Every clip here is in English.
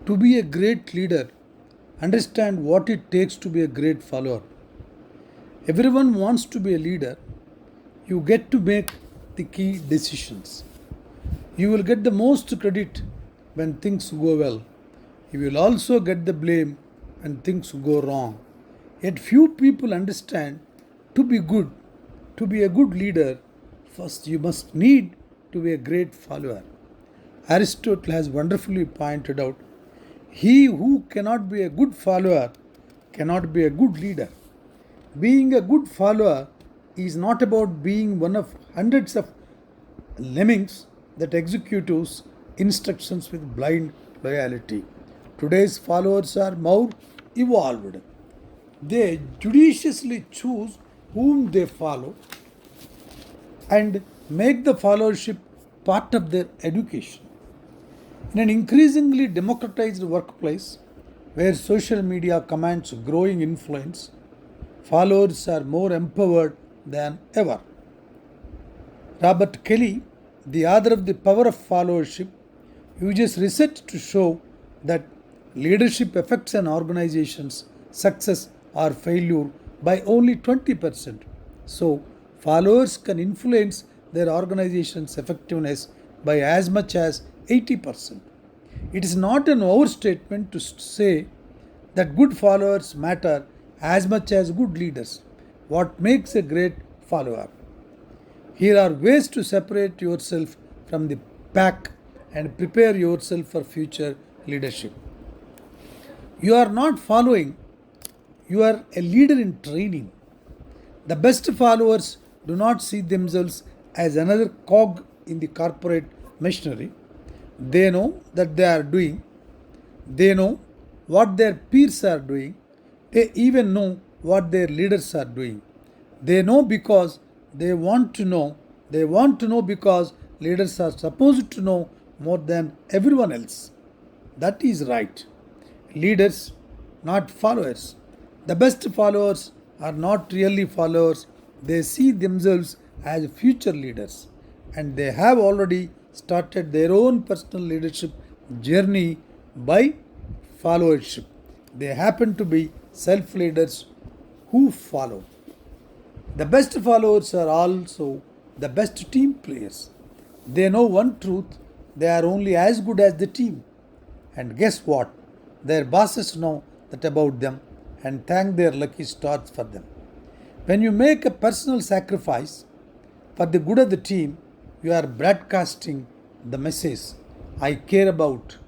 To be a great leader, understand what it takes to be a great follower. Everyone wants to be a leader. You get to make the key decisions. You will get the most credit when things go well. You will also get the blame when things go wrong. Yet few people understand to be good, to be a good leader, first you must need to be a great follower. Aristotle has wonderfully pointed out he who cannot be a good follower cannot be a good leader. Being a good follower is not about being one of hundreds of lemmings that executes instructions with blind loyalty. Today's followers are more evolved. They judiciously choose whom they follow and make the followership part of their education. In an increasingly democratized workplace where social media commands growing influence, followers are more empowered than ever. Robert Kelly, the author of The Power of Followership, uses research to show that leadership affects an organization's success or failure by only 20%. So, followers can influence their organization's effectiveness by as much as 80%. It is not an overstatement to say that good followers matter as much as good leaders. What makes a great follower? Here are ways to separate yourself from the pack and prepare yourself for future leadership. You are not following, you are a leader in training. The best followers do not see themselves as another cog in the corporate machinery. They know that they know what their peers are doing, they even know what their leaders are doing. They know because they want to know. They want to know because leaders are supposed to know more than everyone else. That is right. Leaders, not followers. The best followers are not really followers. They see themselves as future leaders and they have already started their own personal leadership journey by followership. They happen to be self leaders who follow. The best followers are also the best team players. They know one truth, they are only as good as the team. And guess what? Their bosses know that about them and thank their lucky stars for them. When you make a personal sacrifice for the good of the team, you are broadcasting the message I care about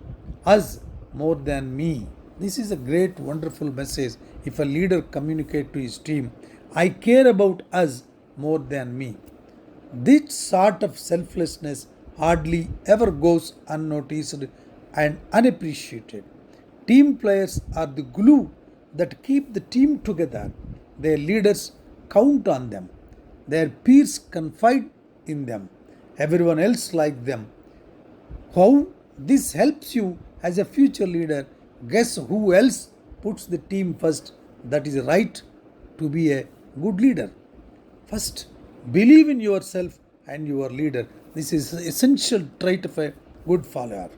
us more than me. This is a great, wonderful message if a leader communicates to his team, I care about us more than me. This sort of selflessness hardly ever goes unnoticed and unappreciated. Team players are the glue that keep the team together. Their leaders count on them. Their peers confide in them. Everyone else like them. How this helps you as a future leader? Guess who else puts the team first? That is right to be a good leader. First, believe in yourself and your leader. This is an essential trait of a good follower.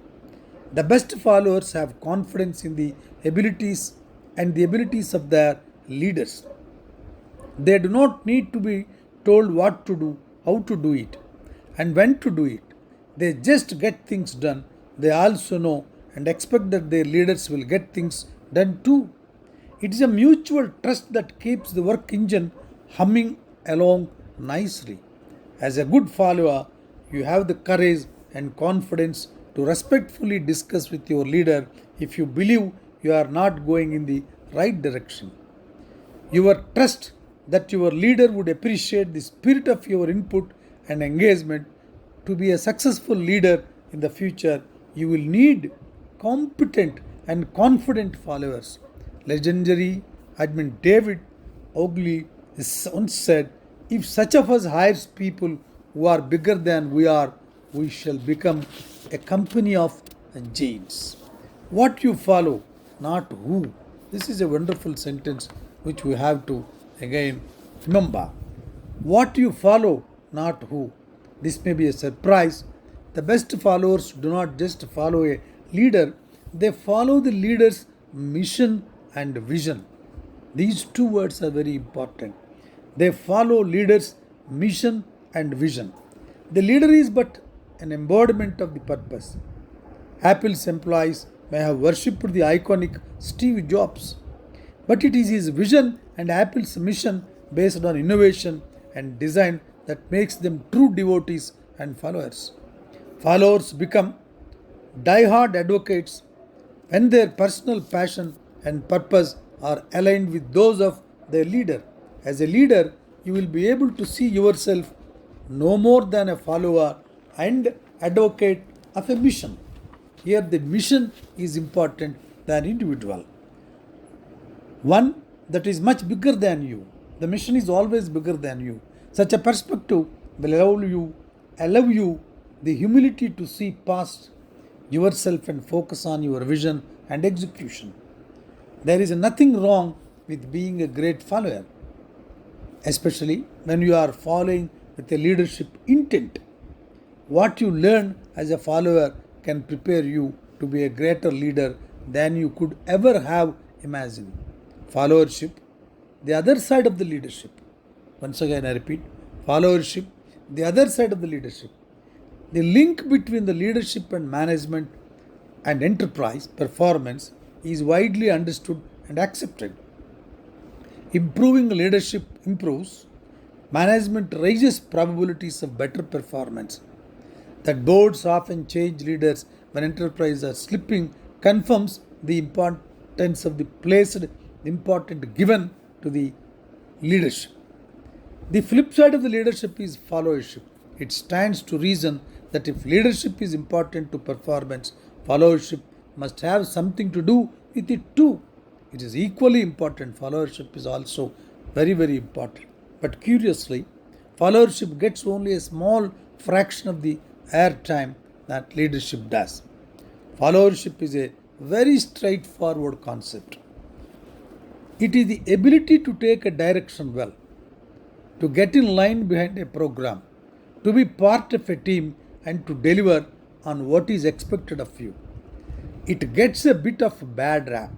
The best followers have confidence in the abilities and the abilities of their leaders. They do not need to be told what to do, how to do it, and when to do it. They just get things done. They also know and expect that their leaders will get things done too. It is a mutual trust that keeps the work engine humming along nicely. As a good follower, you have the courage and confidence to respectfully discuss with your leader if you believe you are not going in the right direction. Your trust that your leader would appreciate the spirit of your input and engagement. To be a successful leader in the future, you will need competent and confident followers. Legendary admin David Ogley once said, if such of us hires people who are bigger than we are, we shall become a company of giants. What you follow, not who. This is a wonderful sentence which we have to again remember. What you follow, not who. This may be a surprise. The best followers do not just follow a leader, they follow the leader's mission and vision. These two words are very important. They follow leader's mission and vision. The leader is but an embodiment of the purpose. Apple's employees may have worshipped the iconic Steve Jobs, but it is his vision and Apple's mission based on innovation and design that makes them true devotees and followers. Followers become die-hard advocates when their personal passion and purpose are aligned with those of their leader. As a leader, you will be able to see yourself no more than a follower and advocate of a mission. Here, the mission is important than individual. One that is much bigger than you. The mission is always bigger than you. Such a perspective will allow you the humility to see past yourself and focus on your vision and execution. There is nothing wrong with being a great follower, especially when you are following with a leadership intent. What you learn as a follower can prepare you to be a greater leader than you could ever have imagined. Followership, the other side of the leadership. Once again, I repeat, followership, the other side of the leadership. The link between the leadership and management and enterprise performance is widely understood and accepted. Improving leadership improves, management raises probabilities of better performance. That boards often change leaders when enterprises are slipping confirms the importance of the placed important given to the leadership. The flip side of the leadership is followership. It stands to reason that if leadership is important to performance, followership must have something to do with it too. It is equally important. Followership is also very, very important. But curiously, followership gets only a small fraction of the airtime that leadership does. Followership is a very straightforward concept. It is the ability to take a direction well, to get in line behind a program, to be part of a team and to deliver on what is expected of you. It gets a bit of a bad rap.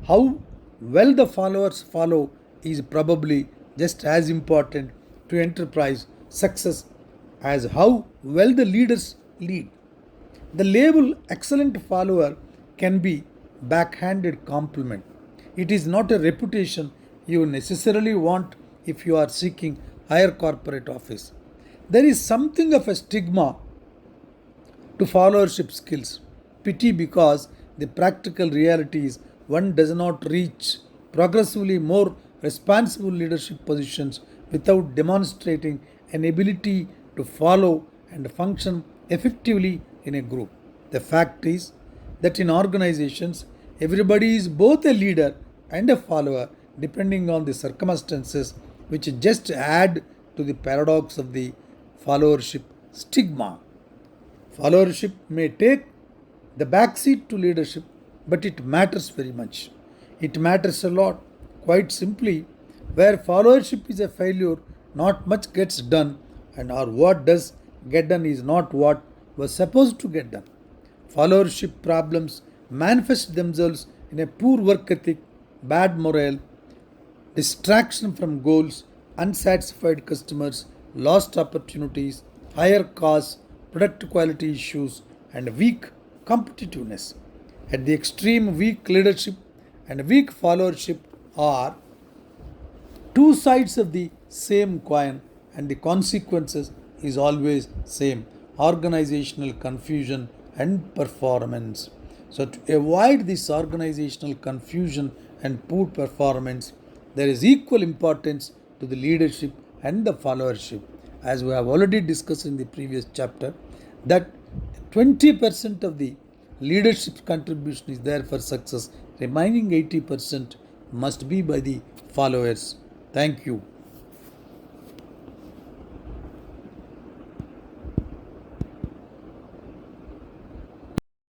How well the followers follow is probably just as important to enterprise success as how well the leaders lead. The label excellent follower can be backhanded compliment. It is not a reputation you necessarily want if you are seeking higher corporate office. There is something of a stigma to followership skills. Pity because the practical reality is one does not reach progressively more responsible leadership positions without demonstrating an ability to follow and function effectively in a group. The fact is that in organizations, everybody is both a leader and a follower depending on the circumstances, which just add to the paradox of the followership stigma. Followership may take the backseat to leadership, but it matters very much. It matters a lot. Quite simply, where followership is a failure, not much gets done, and or what does get done is not what was supposed to get done. Followership problems manifest themselves in a poor work ethic, bad morale, distraction from goals, unsatisfied customers, lost opportunities, higher costs, product quality issues, and weak competitiveness. At the extreme, weak leadership and weak followership are two sides of the same coin, and the consequences is always same: organizational confusion and performance. So to avoid this organizational confusion and poor performance, there is equal importance to the leadership and the followership. As we have already discussed in the previous chapter, that 20% of the leadership contribution is there for success, remaining 80% must be by the followers. Thank you.